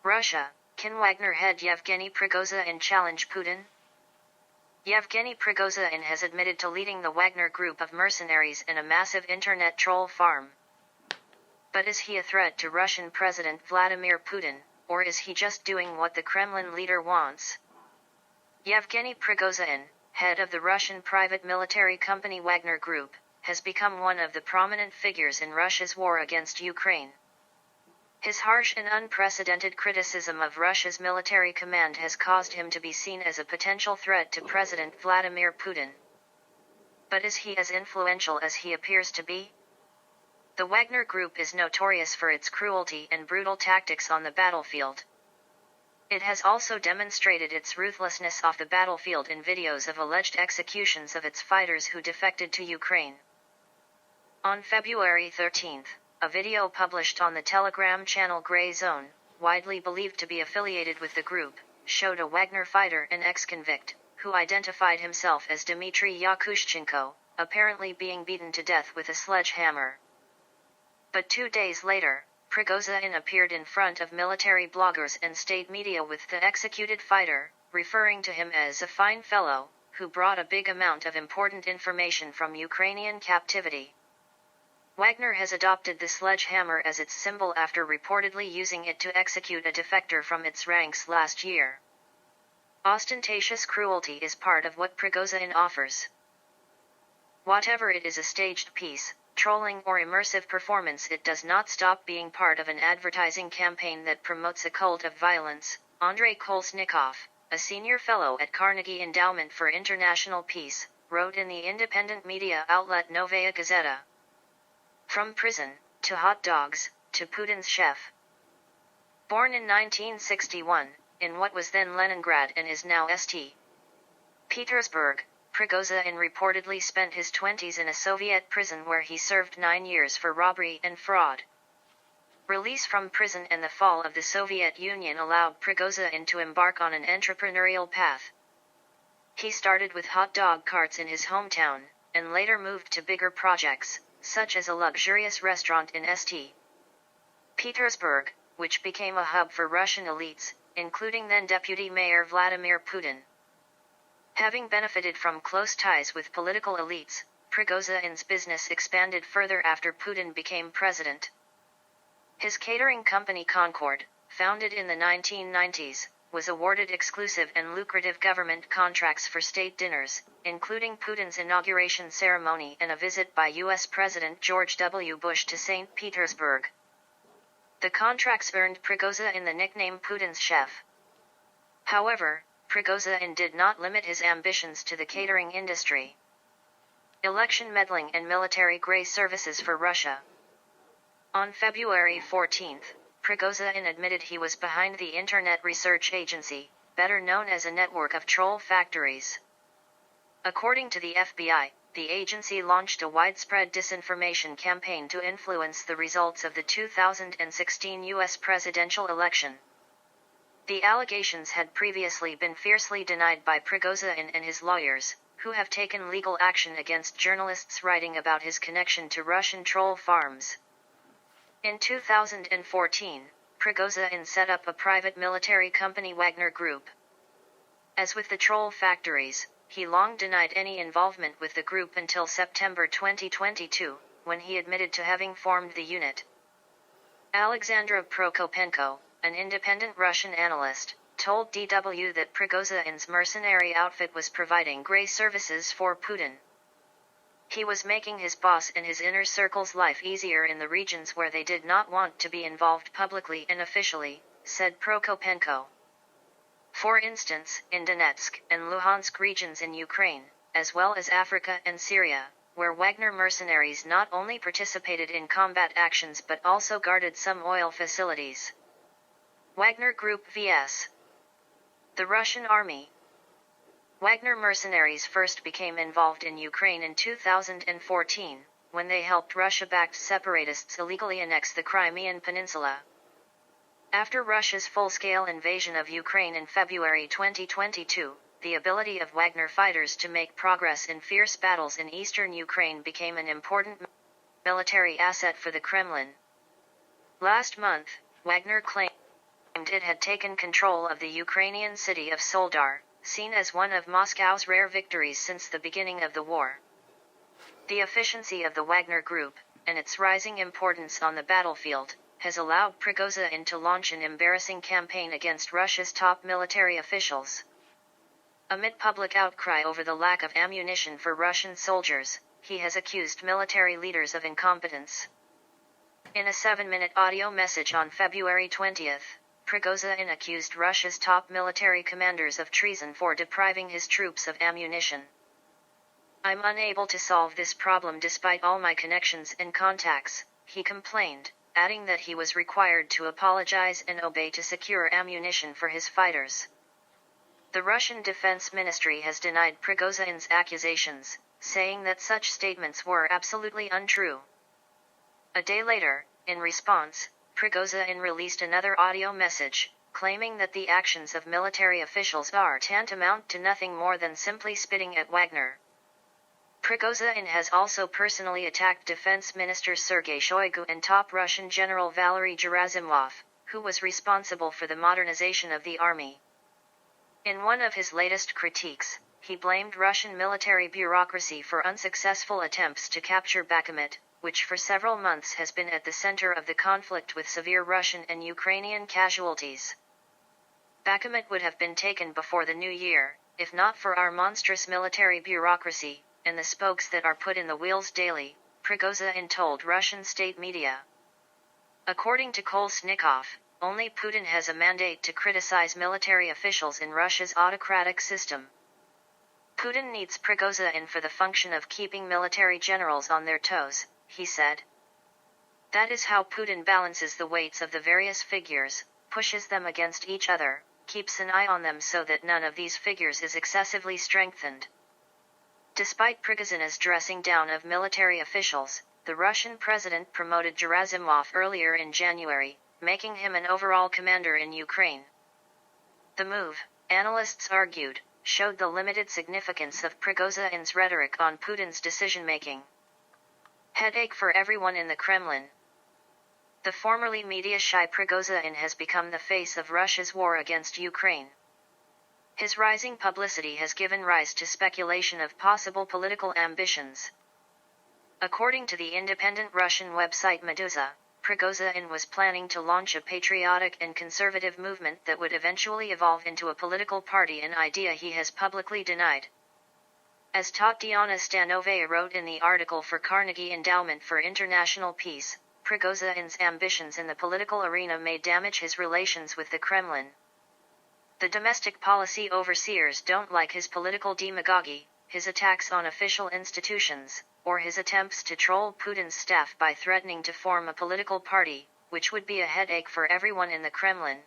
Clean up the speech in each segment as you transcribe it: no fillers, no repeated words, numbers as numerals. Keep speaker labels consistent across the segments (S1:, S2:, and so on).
S1: Russia, can Wagner head Yevgeny Prigozhin challenge Putin? Yevgeny Prigozhin has admitted to leading the Wagner group of mercenaries in a massive internet troll farm. But is he a threat to Russian President Vladimir Putin, or is he just doing what the Kremlin leader wants? Yevgeny Prigozhin, head of the Russian private military company Wagner Group, has become one of the prominent figures in Russia's war against Ukraine. His harsh and unprecedented criticism of Russia's military command has caused him to be seen as a potential threat to President Vladimir Putin. But is he as influential as he appears to be? The Wagner Group is notorious for its cruelty and brutal tactics on the battlefield. It has also demonstrated its ruthlessness off the battlefield in videos of alleged executions of its fighters who defected to Ukraine. On February 13, a video published on the Telegram channel Grey Zone, widely believed to be affiliated with the group, showed a Wagner fighter and ex-convict, who identified himself as Dmitry Yakushchenko, apparently being beaten to death with a sledgehammer. But 2 days later, Prigozhin appeared in front of military bloggers and state media with the executed fighter, referring to him as a fine fellow, who brought a big amount of important information from Ukrainian captivity. Wagner has adopted the sledgehammer as its symbol after reportedly using it to execute a defector from its ranks last year. Ostentatious cruelty is part of what Prigozhin offers. Whatever it is, a staged piece, trolling or immersive performance, it does not stop being part of an advertising campaign that promotes a cult of violence. Andrei Kolesnikov, a senior fellow at Carnegie Endowment for International Peace, wrote in the independent media outlet Novaya Gazeta. From prison, to hot dogs, to Putin's chef. Born in 1961, in what was then Leningrad and is now St. Petersburg, Prigozhin reportedly spent his 20s in a Soviet prison where he served 9 years for robbery and fraud. Release from prison and the fall of the Soviet Union allowed Prigozhin to embark on an entrepreneurial path. He started with hot dog carts in his hometown, and later moved to bigger projects, such as a luxurious restaurant in St. Petersburg, which became a hub for Russian elites, including then Deputy Mayor Vladimir Putin. Having benefited from close ties with political elites, Prigozhin's business expanded further after Putin became president. His catering company Concord, founded in the 1990s, was awarded exclusive and lucrative government contracts for state dinners, including Putin's inauguration ceremony and a visit by U.S. President George W. Bush to St. Petersburg. The contracts earned Prigozhin the nickname Putin's chef. However, Prigozhin did not limit his ambitions to the catering industry. Election meddling and military grey services for Russia. On February 14, Prigozhin admitted he was behind the Internet Research Agency, better known as a network of troll factories. According to the FBI, the agency launched a widespread disinformation campaign to influence the results of the 2016 U.S. presidential election. The allegations had previously been fiercely denied by Prigozhin and his lawyers, who have taken legal action against journalists writing about his connection to Russian troll farms. In 2014, Prigozhin set up a private military company Wagner Group. As with the troll factories, he long denied any involvement with the group until September 2022, when he admitted to having formed the unit. Alexandra Prokopenko, an independent Russian analyst, told DW that Prigozhin's mercenary outfit was providing grey services for Putin. He was making his boss and his inner circle's life easier in the regions where they did not want to be involved publicly and officially, said Prokopenko. For instance, in Donetsk and Luhansk regions in Ukraine, as well as Africa and Syria, where Wagner mercenaries not only participated in combat actions but also guarded some oil facilities. Wagner Group vs. the Russian Army. Wagner mercenaries first became involved in Ukraine in 2014, when they helped Russia-backed separatists illegally annex the Crimean Peninsula. After Russia's full-scale invasion of Ukraine in February 2022, the ability of Wagner fighters to make progress in fierce battles in eastern Ukraine became an important military asset for the Kremlin. Last month, Wagner claimed it had taken control of the Ukrainian city of Soledar, seen as one of Moscow's rare victories since the beginning of the war. The efficiency of the Wagner Group, and its rising importance on the battlefield, has allowed Prigozhin to launch an embarrassing campaign against Russia's top military officials. Amid public outcry over the lack of ammunition for Russian soldiers, he has accused military leaders of incompetence. In a 7-minute audio message on February 20th, Prigozhin accused Russia's top military commanders of treason for depriving his troops of ammunition. "I'm unable to solve this problem despite all my connections and contacts," he complained, adding that he was required to apologize and obey to secure ammunition for his fighters. The Russian Defense Ministry has denied Prigozhin's accusations, saying that such statements were absolutely untrue. A day later, in response, Prigozhin released another audio message, claiming that the actions of military officials are tantamount to nothing more than simply spitting at Wagner. Prigozhin has also personally attacked Defense Minister Sergei Shoigu and top Russian General Valery Gerasimov, who was responsible for the modernization of the army. In one of his latest critiques, he blamed Russian military bureaucracy for unsuccessful attempts to capture Bakhmut, which for several months has been at the center of the conflict with severe Russian and Ukrainian casualties. Bakhmut would have been taken before the new year, if not for our monstrous military bureaucracy, and the spokes that are put in the wheels daily, Prigozhin told Russian state media. According to Kolesnikov, only Putin has a mandate to criticize military officials in Russia's autocratic system. Putin needs Prigozhin for the function of keeping military generals on their toes, he said. That is how Putin balances the weights of the various figures, pushes them against each other, keeps an eye on them so that none of these figures is excessively strengthened. Despite Prigozhin's dressing down of military officials, the Russian president promoted Gerasimov earlier in January, making him an overall commander in Ukraine. The move, analysts argued, showed the limited significance of Prigozhin's rhetoric on Putin's decision-making. Headache for everyone in the Kremlin. The formerly media-shy Prigozhin has become the face of Russia's war against Ukraine. His rising publicity has given rise to speculation of possible political ambitions. According to the independent Russian website Meduza, Prigozhin was planning to launch a patriotic and conservative movement that would eventually evolve into a political party, an idea he has publicly denied. As Tatiana Stanovaya wrote in the article for Carnegie Endowment for International Peace, Prigozhin's ambitions in the political arena may damage his relations with the Kremlin. The domestic policy overseers don't like his political demagoguery, his attacks on official institutions, or his attempts to troll Putin's staff by threatening to form a political party, which would be a headache for everyone in the Kremlin.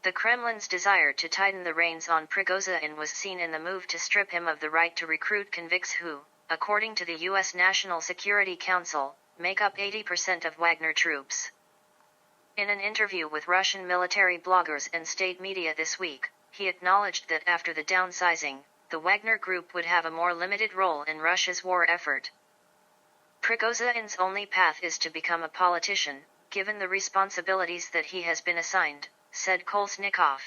S1: The Kremlin's desire to tighten the reins on Prigozhin was seen in the move to strip him of the right to recruit convicts who, according to the U.S. National Security Council, make up 80% of Wagner troops. In an interview with Russian military bloggers and state media this week, he acknowledged that after the downsizing, the Wagner Group would have a more limited role in Russia's war effort. Prigozhin's only path is to become a politician, given the responsibilities that he has been assigned, said Kolesnikov.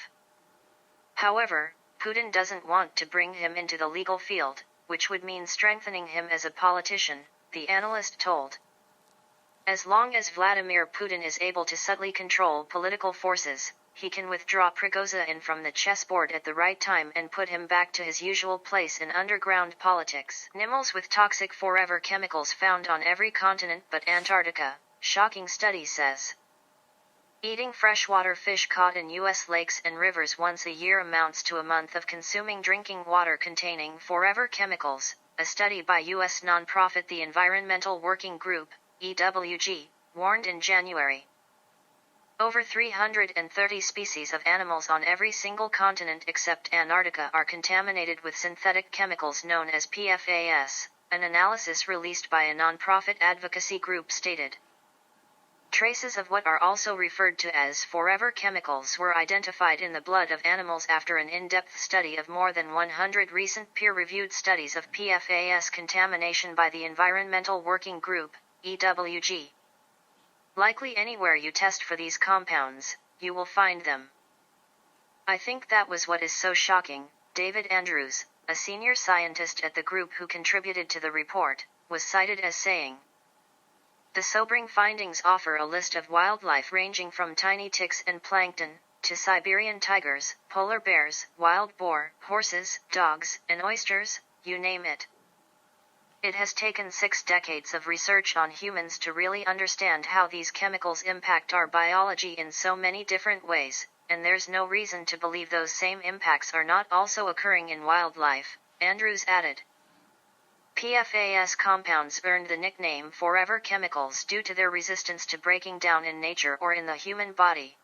S1: However, Putin doesn't want to bring him into the legal field, which would mean strengthening him as a politician, the analyst told. As long as Vladimir Putin is able to subtly control political forces, he can withdraw Prigozhin from the chessboard at the right time and put him back to his usual place in underground politics. Animals with toxic forever chemicals found on every continent but Antarctica, shocking study says. Eating freshwater fish caught in U.S. lakes and rivers once a year amounts to a month of consuming drinking water containing forever chemicals, a study by U.S. nonprofit the Environmental Working Group, EWG, warned in January. Over 330 species of animals on every single continent except Antarctica are contaminated with synthetic chemicals known as PFAS, an analysis released by a nonprofit advocacy group stated. Traces of what are also referred to as forever chemicals were identified in the blood of animals after an in-depth study of more than 100 recent peer-reviewed studies of PFAS contamination by the Environmental Working Group, EWG. Likely anywhere you test for these compounds, you will find them. I think that was what is so shocking. David Andrews, a senior scientist at the group who contributed to the report, was cited as saying, "The sobering findings offer a list of wildlife ranging from tiny ticks and plankton, to Siberian tigers, polar bears, wild boar, horses, dogs, and oysters, you name it. It has taken 6 decades of research on humans to really understand how these chemicals impact our biology in so many different ways, and there's no reason to believe those same impacts are not also occurring in wildlife," Andrews added. PFAS compounds earned the nickname forever chemicals due to their resistance to breaking down in nature or in the human body.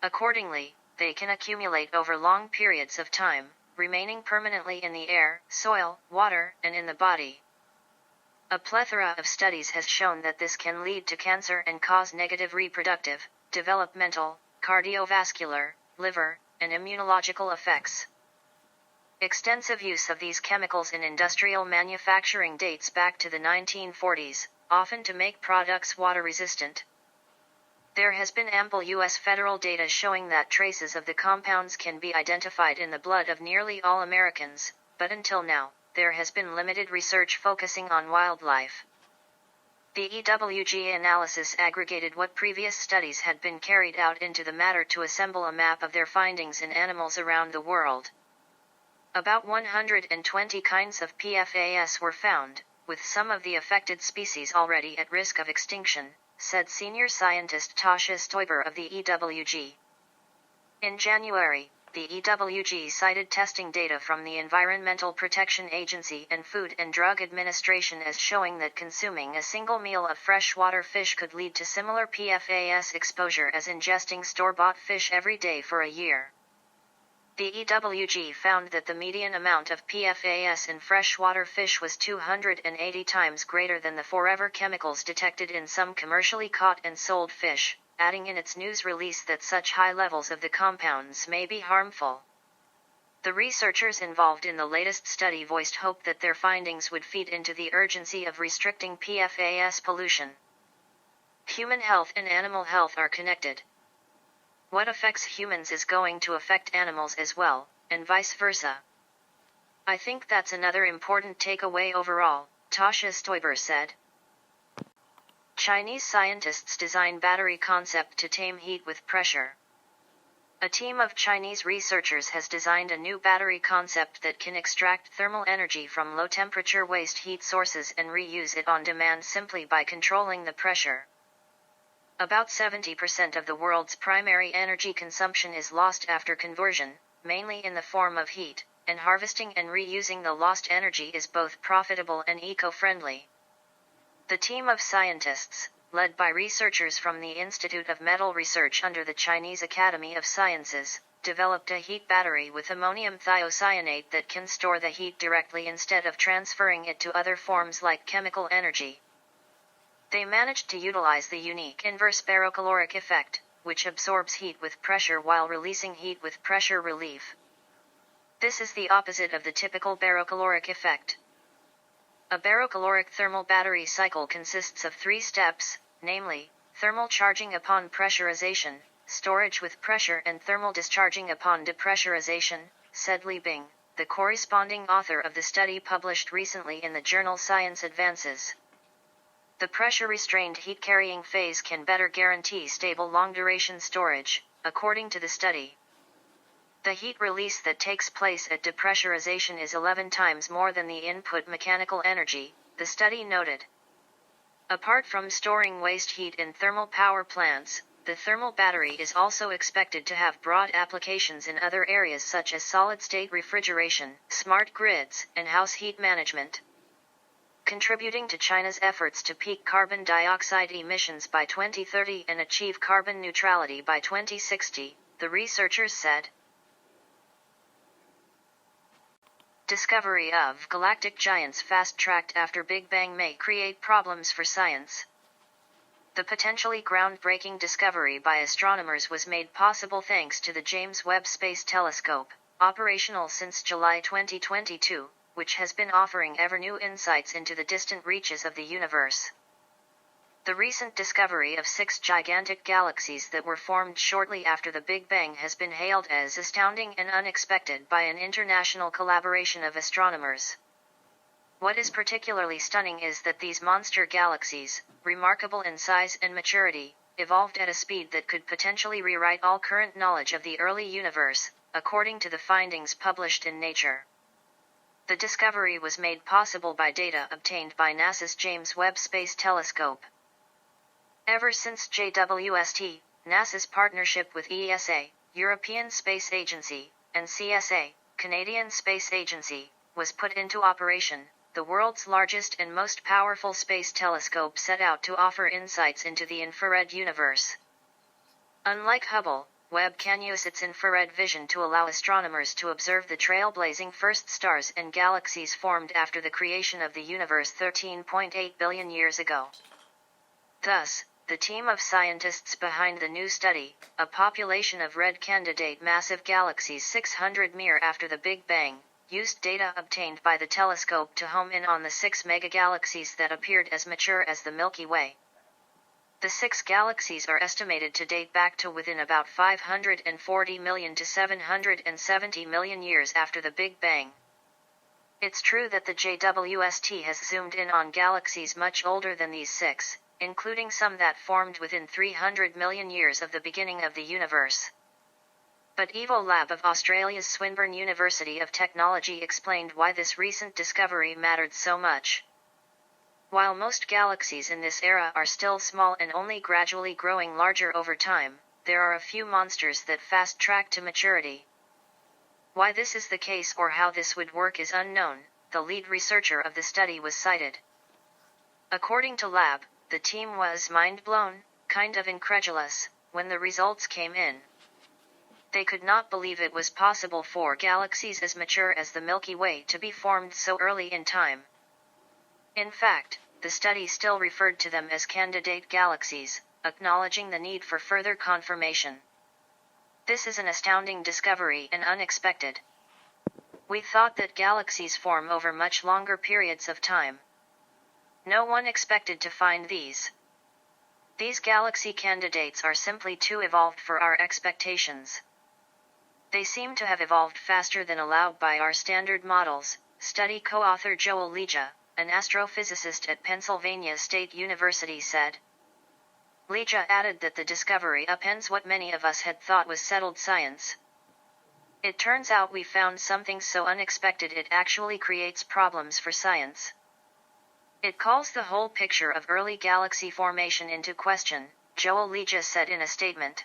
S1: Accordingly, they can accumulate over long periods of time, remaining permanently in the air, soil, water, and in the body. A plethora of studies has shown that this can lead to cancer and cause negative reproductive, developmental, cardiovascular, liver, and immunological effects. Extensive use of these chemicals in industrial manufacturing dates back to the 1940s, often to make products water-resistant. There has been ample U.S. federal data showing that traces of the compounds can be identified in the blood of nearly all Americans, but until now, there has been limited research focusing on wildlife. The EWG analysis aggregated what previous studies had been carried out into the matter to assemble a map of their findings in animals around the world. About 120 kinds of PFAS were found, with some of the affected species already at risk of extinction, said senior scientist Tasha Stoiber of the EWG. In January, the EWG cited testing data from the Environmental Protection Agency and Food and Drug Administration as showing that consuming a single meal of freshwater fish could lead to similar PFAS exposure as ingesting store-bought fish every day for a year. The EWG found that the median amount of PFAS in freshwater fish was 280 times greater than the forever chemicals detected in some commercially caught and sold fish, adding in its news release that such high levels of the compounds may be harmful. The researchers involved in the latest study voiced hope that their findings would feed into the urgency of restricting PFAS pollution. Human health and animal health are connected. What affects humans is going to affect animals as well, and vice versa. I think that's another important takeaway overall, Tasha Stoiber said. Chinese scientists design battery concept to tame heat with pressure. A team of Chinese researchers has designed a new battery concept that can extract thermal energy from low-temperature waste heat sources and reuse it on demand simply by controlling the pressure. About 70% of the world's primary energy consumption is lost after conversion, mainly in the form of heat, and harvesting and reusing the lost energy is both profitable and eco-friendly. The team of scientists, led by researchers from the Institute of Metal Research under the Chinese Academy of Sciences, developed a heat battery with ammonium thiocyanate that can store the heat directly instead of transferring it to other forms like chemical energy. They managed to utilize the unique inverse barocaloric effect, which absorbs heat with pressure while releasing heat with pressure relief. This is the opposite of the typical barocaloric effect. A barocaloric thermal battery cycle consists of 3 steps, namely, thermal charging upon pressurization, storage with pressure and thermal discharging upon depressurization, said Li Bing, the corresponding author of the study published recently in the journal Science Advances. The pressure-restrained heat-carrying phase can better guarantee stable long-duration storage, according to the study. The heat release that takes place at depressurization is 11 times more than the input mechanical energy, the study noted. Apart from storing waste heat in thermal power plants, the thermal battery is also expected to have broad applications in other areas such as solid-state refrigeration, smart grids, and house heat management. Contributing to China's efforts to peak carbon dioxide emissions by 2030 and achieve carbon neutrality by 2060, the researchers said. Discovery of galactic giants fast-tracked after Big Bang may create problems for science. The potentially groundbreaking discovery by astronomers was made possible thanks to the James Webb Space Telescope, operational since July 2022, which has been offering ever new insights into the distant reaches of the universe. The recent discovery of 6 gigantic galaxies that were formed shortly after the Big Bang has been hailed as astounding and unexpected by an international collaboration of astronomers. What is particularly stunning is that these monster galaxies, remarkable in size and maturity, evolved at a speed that could potentially rewrite all current knowledge of the early universe, according to the findings published in Nature. The discovery was made possible by data obtained by NASA's James Webb Space Telescope. Ever since JWST, NASA's partnership with ESA, European Space Agency, and CSA, Canadian Space Agency, was put into operation, the world's largest and most powerful space telescope set out to offer insights into the infrared universe. Unlike Hubble, Webb can use its infrared vision to allow astronomers to observe the trailblazing first stars and galaxies formed after the creation of the universe 13.8 billion years ago. Thus, the team of scientists behind the new study, a population of red candidate massive galaxies 600 mir after the Big Bang, used data obtained by the telescope to home in on the 6 megagalaxies that appeared as mature as the Milky Way. The 6 galaxies are estimated to date back to within about 540 million to 770 million years after the Big Bang. It's true that the JWST has zoomed in on galaxies much older than these 6, including some that formed within 300 million years of the beginning of the universe. But Evo Lab of Australia's Swinburne University of Technology explained why this recent discovery mattered so much. While most galaxies in this era are still small and only gradually growing larger over time, there are a few monsters that fast-track to maturity. Why this is the case or how this would work is unknown, the lead researcher of the study was cited. According to Lab, the team was mind-blown, kind of incredulous, when the results came in. They could not believe it was possible for galaxies as mature as the Milky Way to be formed so early in time. In fact, the study still referred to them as candidate galaxies, acknowledging the need for further confirmation. This is an astounding discovery and unexpected. We thought that galaxies form over much longer periods of time. No one expected to find these. These galaxy candidates are simply too evolved for our expectations. They seem to have evolved faster than allowed by our standard models, study co-author Joel Leja, an astrophysicist at Pennsylvania State University said. Leja added that the discovery upends what many of us had thought was settled science. It turns out we found something so unexpected it actually creates problems for science. It calls the whole picture of early galaxy formation into question, Joel Leja said in a statement.